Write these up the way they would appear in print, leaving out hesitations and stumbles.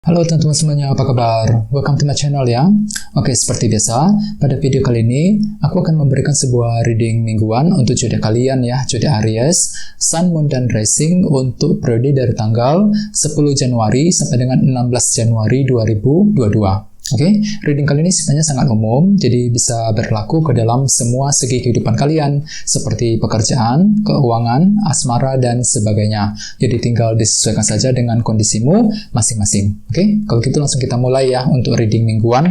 Halo teman-teman semuanya, apa kabar? Welcome to my channel ya. Oke, seperti biasa, pada video kali ini aku akan memberikan sebuah reading mingguan untuk zodiak kalian ya, zodiak Aries, Sun, Moon, dan Rising untuk periode dari tanggal 10 Januari sampai dengan 16 Januari 2022. Oke, reading kali ini sifatnya sangat umum, jadi bisa berlaku ke dalam semua segi kehidupan kalian, seperti pekerjaan, keuangan, asmara, dan sebagainya. Jadi tinggal disesuaikan saja dengan kondisimu masing-masing. Oke, kalau gitu langsung kita mulai ya untuk reading mingguan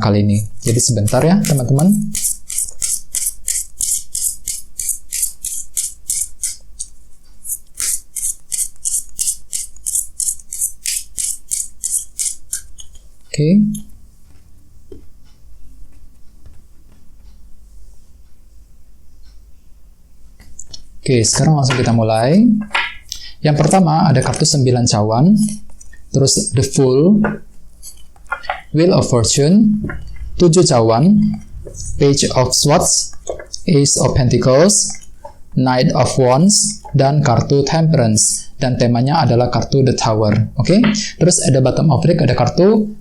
kali ini. Jadi sebentar ya teman-teman. Oke, sekarang langsung kita mulai. Yang pertama ada kartu 9 cawan, terus The Fool, Wheel of Fortune, 7 cawan, Page of Swords, Ace of Pentacles, Knight of Wands, dan kartu Temperance. Dan temanya adalah kartu The Tower. Oke, terus ada bottom of deck, ada kartu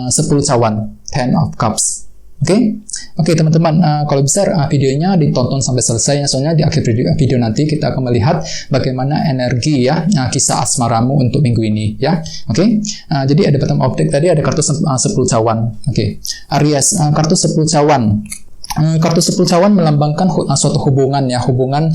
10 cawan, Ten of Cups. Oke, teman-teman, kalau bisa videonya ditonton sampai selesai ya, soalnya di akhir video nanti kita akan melihat bagaimana energi ya kisah asmaramu untuk minggu ini ya. Jadi ada bottom of deck tadi ada kartu 10 cawan. Aries, kartu 10 cawan. Kartu 10 cawan melambangkan suatu hubungan ya, hubungan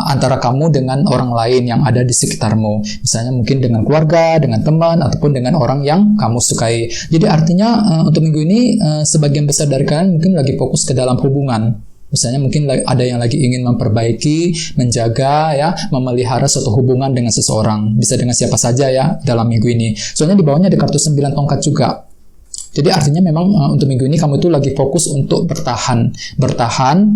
antara kamu dengan orang lain yang ada di sekitarmu. Misalnya mungkin dengan keluarga, dengan teman, ataupun dengan orang yang kamu sukai. Jadi artinya untuk minggu ini sebagian besar dari kalian mungkin lagi fokus ke dalam hubungan. Misalnya mungkin ada yang lagi ingin memperbaiki, menjaga ya, memelihara suatu hubungan dengan seseorang. Bisa dengan siapa saja ya dalam minggu ini. Soalnya di bawahnya ada kartu 9 tongkat juga. Jadi artinya memang untuk minggu ini kamu itu lagi fokus untuk bertahan,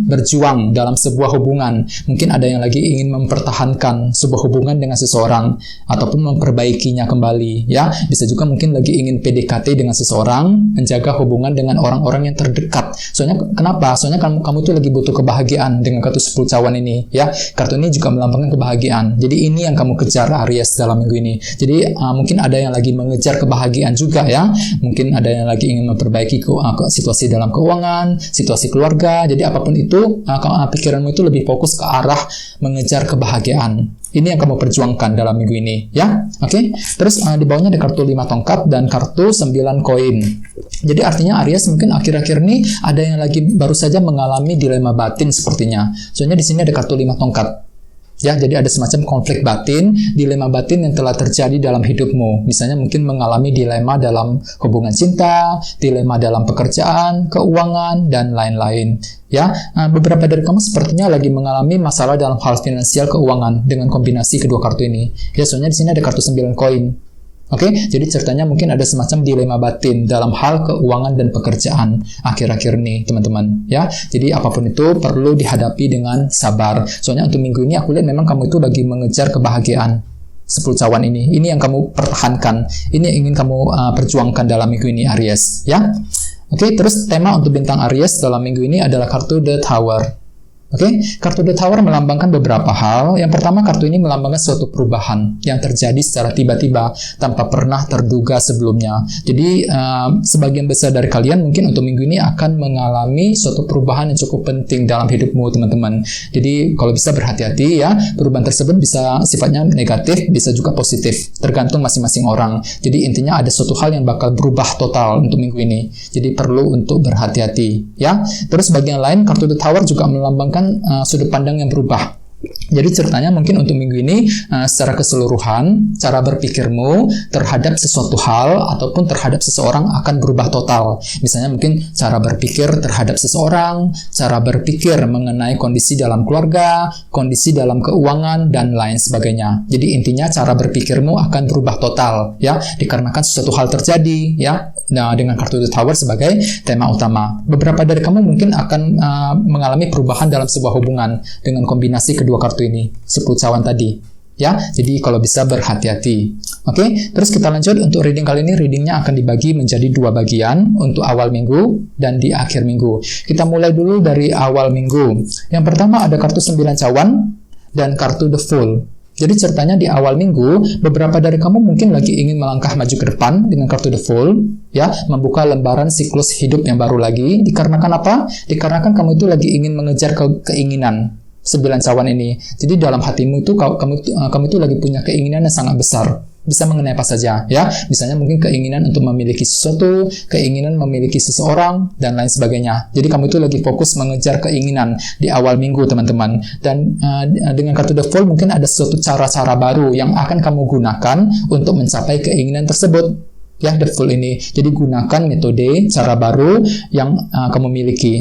berjuang dalam sebuah hubungan. Mungkin ada yang lagi ingin mempertahankan sebuah hubungan dengan seseorang ataupun memperbaikinya kembali, ya. Bisa juga mungkin lagi ingin PDKT dengan seseorang, menjaga hubungan dengan orang-orang yang terdekat. Soalnya kenapa? Soalnya kamu itu lagi butuh kebahagiaan dengan kartu 10 cawan ini, ya. Kartu ini juga melambangkan kebahagiaan. Jadi ini yang kamu kejar Aries dalam minggu ini. Jadi mungkin ada yang lagi mengejar kebahagiaan juga ya. Mungkin ada yang lagi ingin memperbaiki situasi dalam keuangan, situasi keluarga. Jadi apapun itu, pikiranmu itu lebih fokus ke arah mengejar kebahagiaan. Ini yang kamu perjuangkan dalam minggu ini, ya. Terus di bawahnya ada kartu 5 tongkat dan kartu 9 koin. Jadi artinya Aries mungkin akhir-akhir ini ada yang lagi baru saja mengalami dilema batin sepertinya. Soalnya di sini ada kartu 5 tongkat. Ya, jadi ada semacam konflik batin, dilema batin yang telah terjadi dalam hidupmu. Misalnya mungkin mengalami dilema dalam hubungan cinta, dilema dalam pekerjaan, keuangan, dan lain-lain. Ya, beberapa dari kamu sepertinya lagi mengalami masalah dalam hal finansial keuangan dengan kombinasi kedua kartu ini. Ya, soalnya di sini ada kartu 9 koin. Jadi ceritanya mungkin ada semacam dilema batin dalam hal keuangan dan pekerjaan akhir-akhir ini, teman-teman. Ya, jadi apapun itu perlu dihadapi dengan sabar. Soalnya untuk minggu ini aku lihat memang kamu itu lagi mengejar kebahagiaan. 10 cawan ini yang kamu pertahankan, ini yang ingin kamu perjuangkan dalam minggu ini Aries. Ya, terus tema untuk bintang Aries dalam minggu ini adalah kartu The Tower. Kartu The Tower melambangkan beberapa hal. Yang pertama, kartu ini melambangkan suatu perubahan yang terjadi secara tiba-tiba tanpa pernah terduga sebelumnya. Jadi, sebagian besar dari kalian mungkin untuk minggu ini akan mengalami suatu perubahan yang cukup penting dalam hidupmu, teman-teman. Jadi, kalau bisa berhati-hati ya, perubahan tersebut bisa sifatnya negatif, bisa juga positif, tergantung masing-masing orang. Jadi, intinya ada suatu hal yang bakal berubah total untuk minggu ini. Jadi, perlu untuk berhati-hati ya. Terus bagian lain, kartu The Tower juga melambangkan sudut pandang yang berubah. Jadi ceritanya mungkin untuk minggu ini secara keseluruhan cara berpikirmu terhadap sesuatu hal ataupun terhadap seseorang akan berubah total. Misalnya mungkin cara berpikir terhadap seseorang, cara berpikir mengenai kondisi dalam keluarga, kondisi dalam keuangan, dan lain sebagainya. Jadi intinya cara berpikirmu akan berubah total ya, dikarenakan sesuatu hal terjadi ya. Nah, dengan kartu The Tower sebagai tema utama. Beberapa dari kamu mungkin akan mengalami perubahan dalam sebuah hubungan dengan kombinasi kedua kartu ini, 10 cawan tadi. Ya, jadi kalau bisa berhati-hati. Terus kita lanjut untuk reading kali ini. Readingnya akan dibagi menjadi 2 bagian untuk awal minggu dan di akhir minggu. Kita mulai dulu dari awal minggu. Yang pertama ada kartu 9 cawan dan kartu The Fool. Jadi ceritanya di awal minggu, beberapa dari kamu mungkin lagi ingin melangkah maju ke depan dengan kartu The Fool, ya, membuka lembaran siklus hidup yang baru lagi. Dikarenakan apa? Dikarenakan kamu itu lagi ingin mengejar keinginan 9 cawan ini. Jadi dalam hatimu itu kamu itu lagi punya keinginan yang sangat besar. Bisa mengenai apa saja, ya. Misalnya mungkin keinginan untuk memiliki sesuatu, keinginan memiliki seseorang, dan lain sebagainya. Jadi kamu itu lagi fokus mengejar keinginan di awal minggu, teman-teman. Dan dengan kartu The Fool mungkin ada suatu cara-cara baru yang akan kamu gunakan untuk mencapai keinginan tersebut. Ya, The Fool ini. Jadi gunakan metode, cara baru yang kamu miliki.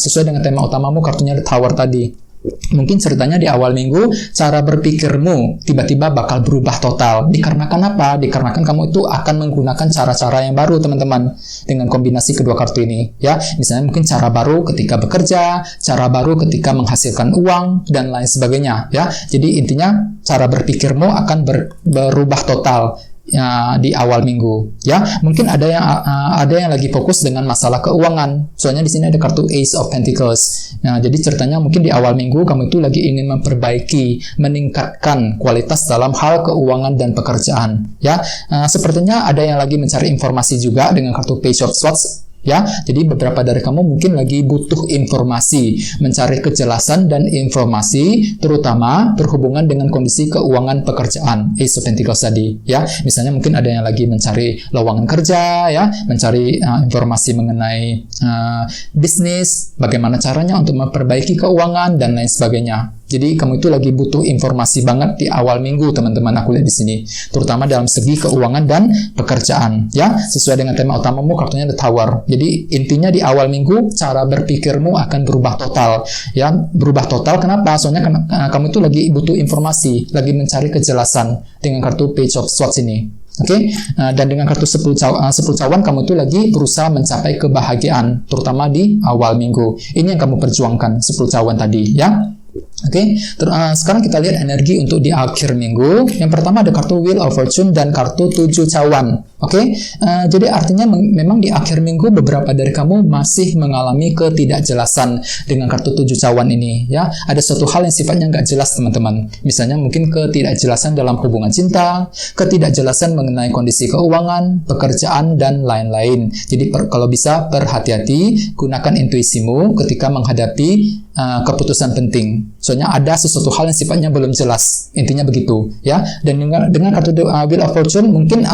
Sesuai dengan tema utamamu, kartunya The Tower tadi. Mungkin ceritanya di awal minggu, cara berpikirmu tiba-tiba bakal berubah total. Dikarenakan apa? Dikarenakan kamu itu akan menggunakan cara-cara yang baru, teman-teman, dengan kombinasi kedua kartu ini. Ya, misalnya mungkin cara baru ketika bekerja, cara baru ketika menghasilkan uang, dan lain sebagainya. Ya, jadi intinya cara berpikirmu akan berubah total. Ya, di awal minggu, ya. Mungkin ada yang lagi fokus dengan masalah keuangan. Soalnya di sini ada kartu Ace of Pentacles. Nah, jadi ceritanya mungkin di awal minggu kamu itu lagi ingin memperbaiki, meningkatkan kualitas dalam hal keuangan dan pekerjaan. Ya, sepertinya ada yang lagi mencari informasi juga dengan kartu Page of Swords. Ya, jadi beberapa dari kamu mungkin lagi butuh informasi, mencari kejelasan dan informasi, terutama berhubungan dengan kondisi keuangan pekerjaan, Ace of Pentacles tadi. Ya, misalnya mungkin ada yang lagi mencari lowongan kerja, ya, mencari informasi mengenai bisnis, bagaimana caranya untuk memperbaiki keuangan dan lain sebagainya. Jadi kamu itu lagi butuh informasi banget di awal minggu, teman-teman, aku lihat di sini, terutama dalam segi keuangan dan pekerjaan. Ya, sesuai dengan tema utamamu, kartunya The Tower. Jadi intinya di awal minggu cara berpikirmu akan berubah total. Ya, berubah total. Kenapa? Soalnya kamu itu lagi butuh informasi, lagi mencari kejelasan dengan kartu Page of Swords ini. Oke, dan dengan kartu 10 cawan kamu itu lagi berusaha mencapai kebahagiaan, terutama di awal minggu. Ini yang kamu perjuangkan, 10 cawan tadi, ya. Oke, sekarang kita lihat energi untuk di akhir minggu. Yang pertama ada kartu Wheel of Fortune dan kartu 7 cawan. Oke, jadi artinya memang di akhir minggu beberapa dari kamu masih mengalami ketidakjelasan dengan kartu 7 cawan ini. Ya, ada suatu hal yang sifatnya nggak jelas, teman-teman. Misalnya mungkin ketidakjelasan dalam hubungan cinta, ketidakjelasan mengenai kondisi keuangan, pekerjaan, dan lain-lain. Jadi kalau bisa berhati-hati, gunakan intuisimu ketika menghadapi keputusan penting. Soalnya ada sesuatu hal yang sifatnya belum jelas. Intinya begitu, ya. Dan dengan kartu Wheel of Fortune mungkin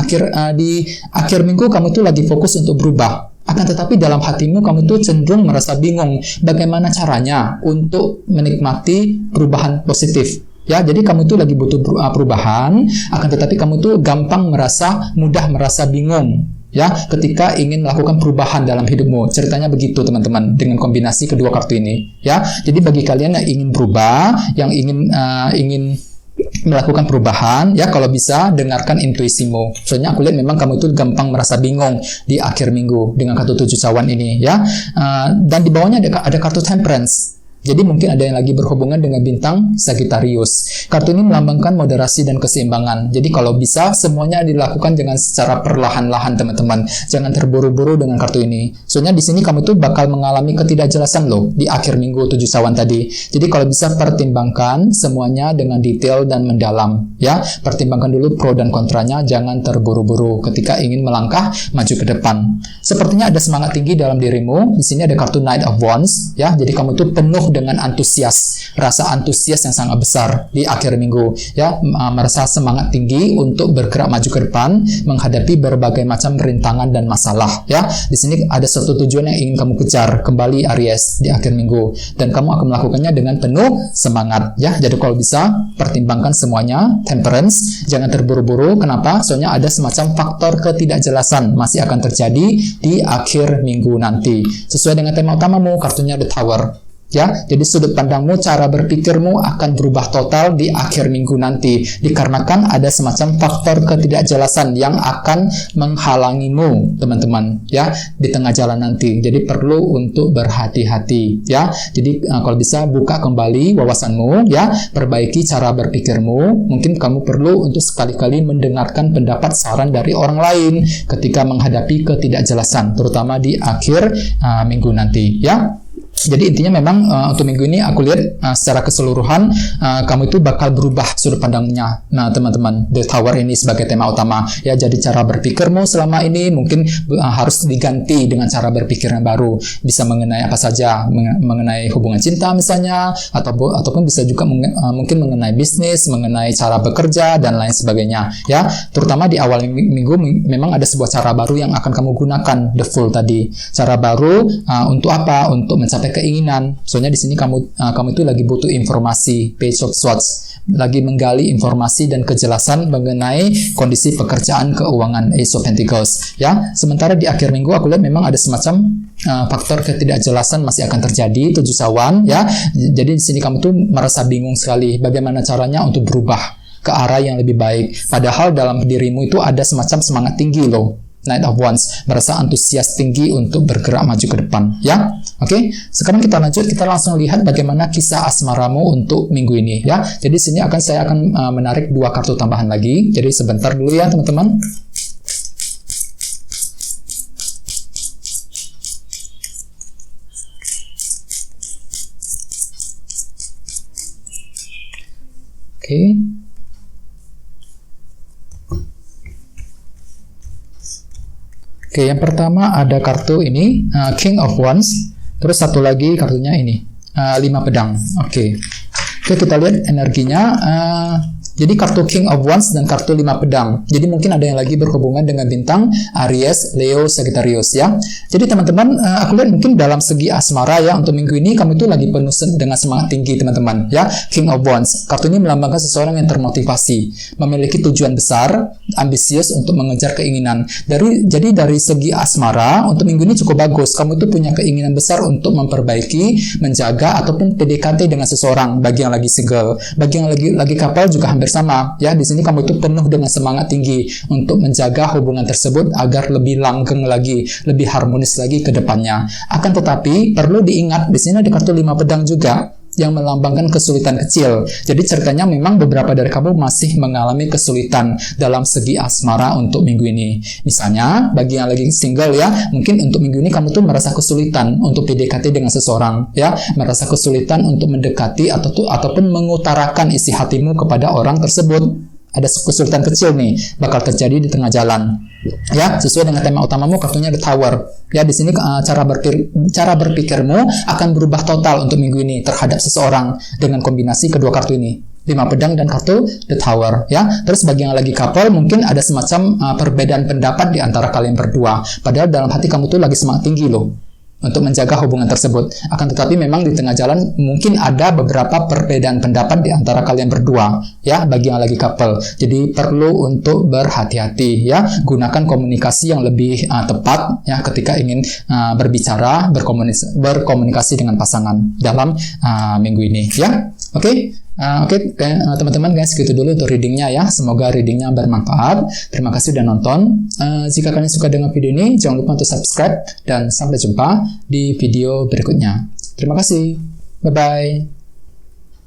di akhir minggu kamu tuh lagi fokus untuk berubah. Akan tetapi dalam hatimu kamu tuh cenderung merasa bingung bagaimana caranya untuk menikmati perubahan positif. Ya, jadi kamu tuh lagi butuh perubahan, akan tetapi kamu tuh mudah merasa bingung. Ya, ketika ingin melakukan perubahan dalam hidupmu. Ceritanya begitu, teman-teman, dengan kombinasi kedua kartu ini. Ya, jadi bagi kalian yang ingin berubah, yang ingin melakukan perubahan, ya, kalau bisa dengarkan intuisimu. Soalnya aku lihat memang kamu itu gampang merasa bingung di akhir minggu dengan kartu 7 cawan ini, ya. Dan di bawahnya ada kartu Temperance. Jadi mungkin ada yang lagi berhubungan dengan bintang Sagittarius. Kartu ini melambangkan moderasi dan keseimbangan. Jadi kalau bisa semuanya dilakukan dengan secara perlahan-lahan, teman-teman. Jangan terburu-buru dengan kartu ini. Soalnya di sini kamu tuh bakal mengalami ketidakjelasan loh di akhir minggu 7 cawan tadi. Jadi kalau bisa pertimbangkan semuanya dengan detail dan mendalam, ya. Pertimbangkan dulu pro dan kontranya, jangan terburu-buru ketika ingin melangkah maju ke depan. Sepertinya ada semangat tinggi dalam dirimu. Di sini ada kartu Knight of Wands, ya. Jadi kamu tuh penuh dengan rasa antusias yang sangat besar di akhir minggu, ya, merasa semangat tinggi untuk bergerak maju ke depan, menghadapi berbagai macam rintangan dan masalah, ya. Di sini ada suatu tujuan yang ingin kamu kejar kembali, Aries, di akhir minggu, dan kamu akan melakukannya dengan penuh semangat, ya. Jadi kalau bisa pertimbangkan semuanya, Temperance, jangan terburu-buru. Kenapa? Soalnya ada semacam faktor ketidakjelasan masih akan terjadi di akhir minggu nanti. Sesuai dengan tema utamamu, kartunya The Tower. Ya, jadi sudut pandangmu, cara berpikirmu akan berubah total di akhir minggu nanti, dikarenakan ada semacam faktor ketidakjelasan yang akan menghalangimu, teman-teman, ya, di tengah jalan nanti. Jadi perlu untuk berhati-hati, ya. Jadi kalau bisa buka kembali wawasanmu, ya, perbaiki cara berpikirmu. Mungkin kamu perlu untuk sekali-kali mendengarkan pendapat saran dari orang lain ketika menghadapi ketidakjelasan, terutama di akhir minggu nanti, ya. Jadi intinya memang untuk minggu ini aku lihat secara keseluruhan kamu itu bakal berubah sudut pandangnya. Nah teman-teman, The Tower ini sebagai tema utama ya. Jadi cara berpikirmu selama ini mungkin harus diganti dengan cara berpikir yang baru. Bisa mengenai apa saja, mengenai hubungan cinta misalnya, ataupun bisa juga mungkin mengenai bisnis, mengenai cara bekerja dan lain sebagainya ya. Terutama di awal minggu memang ada sebuah cara baru yang akan kamu gunakan, the full tadi. Cara baru untuk apa? Untuk mencapai keinginan. Soalnya di sini kamu itu lagi butuh informasi, page of swords, lagi menggali informasi dan kejelasan mengenai kondisi pekerjaan, keuangan, Ace of Pentacles ya. Sementara di akhir minggu aku lihat memang ada semacam faktor ketidakjelasan masih akan terjadi, 7 cawan ya. Jadi di sini kamu tuh merasa bingung sekali bagaimana caranya untuk berubah ke arah yang lebih baik. Padahal dalam dirimu itu ada semacam semangat tinggi loh. Knight of Wands, merasa antusias tinggi untuk bergerak maju ke depan ya. Oke, sekarang kita lanjut, kita langsung lihat bagaimana kisah asmaramu untuk minggu ini ya. Jadi sini saya akan menarik 2 kartu tambahan lagi. Jadi sebentar dulu ya teman-teman. Oke. Oke, yang pertama ada kartu ini, King of Wands. Terus satu lagi kartunya ini, 5 pedang. Oke, kita lihat energinya. Jadi kartu King of Wands dan kartu 5 pedang. Jadi mungkin ada yang lagi berhubungan dengan bintang Aries, Leo, Sagittarius ya. Jadi teman-teman, aku lihat mungkin dalam segi asmara ya, untuk minggu ini kamu itu lagi penuh dengan semangat tinggi teman-teman ya. King of Wands, kartu ini melambangkan seseorang yang termotivasi, memiliki tujuan besar, ambisius untuk mengejar keinginan. Jadi dari segi asmara untuk minggu ini cukup bagus. Kamu itu punya keinginan besar untuk memperbaiki, menjaga ataupun PDKT dengan seseorang. Bagi yang lagi single, bagi yang lagi couple juga hampir sama ya. Di sini kamu itu penuh dengan semangat tinggi untuk menjaga hubungan tersebut agar lebih langgeng lagi, lebih harmonis lagi ke depannya. Akan tetapi perlu diingat di sini ada kartu 5 pedang juga yang melambangkan kesulitan kecil. Jadi ceritanya memang beberapa dari kamu masih mengalami kesulitan dalam segi asmara untuk minggu ini. Misalnya bagi yang lagi single ya, mungkin untuk minggu ini kamu tuh merasa kesulitan untuk PDKT dengan seseorang ya, merasa kesulitan untuk mendekati ataupun mengutarakan isi hatimu kepada orang tersebut. Ada kesulitan kecil nih bakal terjadi di tengah jalan ya, sesuai dengan tema utamamu kartunya The Tower ya. Di sini cara berpikirmu akan berubah total untuk minggu ini terhadap seseorang dengan kombinasi kedua kartu ini, 5 pedang dan kartu The Tower ya. Terus bagi yang lagi couple mungkin ada semacam perbedaan pendapat di antara kalian berdua, padahal dalam hati kamu tuh lagi semangat tinggi loh untuk menjaga hubungan tersebut. Akan tetapi memang di tengah jalan mungkin ada beberapa perbedaan pendapat di antara kalian berdua ya, bagi yang lagi couple. Jadi perlu untuk berhati-hati ya, gunakan komunikasi yang lebih tepat ya ketika ingin berbicara, berkomunikasi dengan pasangan dalam minggu ini ya. Oke, teman-teman guys, segitu dulu untuk readingnya ya. Semoga readingnya bermanfaat. Terima kasih sudah nonton. Jika kalian suka dengan video ini, jangan lupa untuk subscribe dan sampai jumpa di video berikutnya. Terima kasih. Bye-bye.